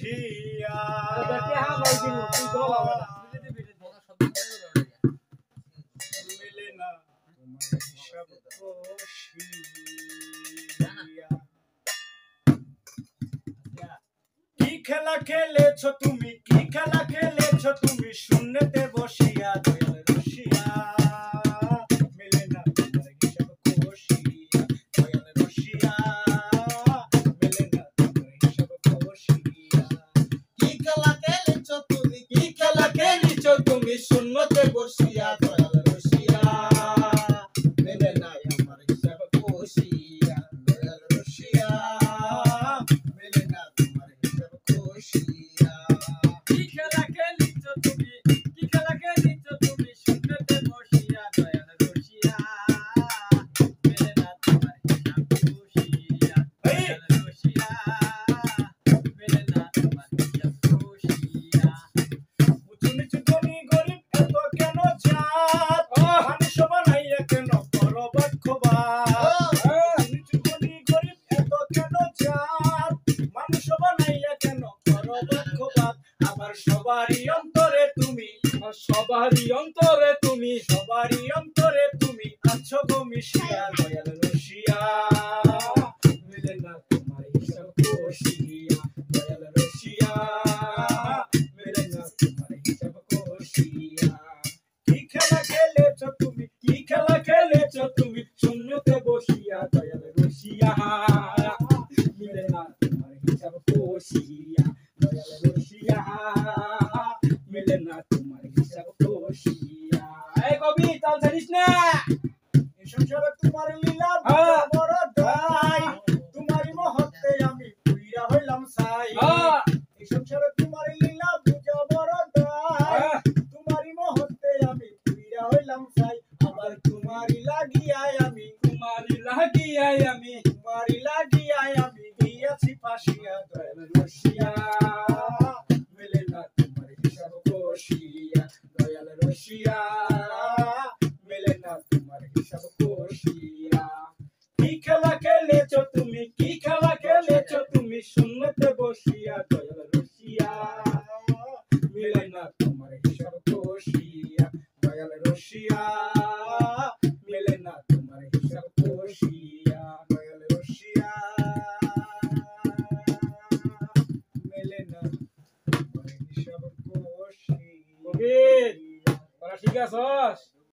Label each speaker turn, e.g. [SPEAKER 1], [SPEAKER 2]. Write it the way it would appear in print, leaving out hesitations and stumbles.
[SPEAKER 1] বসিয়া মেলে না তোমার হিসাব কষিয়া। কি খেলা খেলেছো তুমি, কি খেলা খেলেছো তুমি শূন্যতে বসিয়া দয়াল রসিয়া মেলে না তোমার হিসাব কষিয়া দয়াল রসিয়া মেলে না তোমার হিসাব কষিয়া।
[SPEAKER 2] কি খেলা খেলেছো তুমি, কি খেলা খেলেছো তুমি শূন্যতে বসিয়া দয়াল রসিয়া মেলে না আমার হিসাব কষিয়া দয়াল রসিয়া মেলে না তোমার হিসাব কষিয়া।
[SPEAKER 3] কি খেলা খেলিছো তুমি, কি খেলা খেলিছো তুমি শূন্যতে বসিয়া দয়াল রসিয়া মেলে না তোমার হিসাব কষিয়া দয়াল রসিয়া মেলে না তোমার হিসাব কষিয়া।
[SPEAKER 1] উঁচু নিচু ধনী গরিব এত কেন জাত মানুষ বানাইয়া কেন করো পক্ষপাত। নিচু ধনী গরিব এত কেন জাত মানুষ বানাইয়া কেন করো পক্ষপাত। আবার সবারই অন্তরে তুমি,
[SPEAKER 3] সবারই অন্তরে তুমি,
[SPEAKER 1] সবারই অন্তরে তুমি আছো গো মিশিয়া দয়াল রসিয়া মেলে না তোমার হিসাব কষিয়া দয়াল রসিয়া মেলে না তোমার হিসাব কষিয়া। কি খেলা খেলেছো তুমি, কি খেলা খেলেছো তুমি শূন্যতে বসিয়া দয়াল রসিয়া মেলে না তোমার হিসাব কষিয়া দয়াল রসিয়া মেলে না তোমার হিসাব কষিয়া।
[SPEAKER 3] এই কবি তাল ছাড়িস না।
[SPEAKER 1] এই সংসারে তোমার লীলা বড় দাই, তোমারই মহত্বে আমি পুইরা হইলাম ছাই। এই সংসারে তোমার লীলা বুঝা বড় দাই, তোমারই মহত্বে আমি পুইরা হইলাম ছাই। আবার তোমারই লাগিয়াই আমি,
[SPEAKER 3] তোমারই লাগিয়াই আমি,
[SPEAKER 1] তোমারই লাগিয়াই আমি গিয়াছি ফাঁসিয়া দয়াল রসিয়া মেলে না তোমার হিসাব কষিয়া দয়াল রসিয়া মেলে না তোমার হিসাব কষিয়া। কি খেলা খেলেছো তুমি, কি খেলা খেলেছো তুমি শূন্যতে বসিয়া দয়াল রসিয়া মেলে না তোমার হিসাব কষিয়া দয়াল রসিয়া মেলে না তোমার হিসাব কষিয়া দয়াল রসিয়া মেলে না তোমার হিসাব কষিয়া।
[SPEAKER 3] কবি তোরা ঠিক আছস?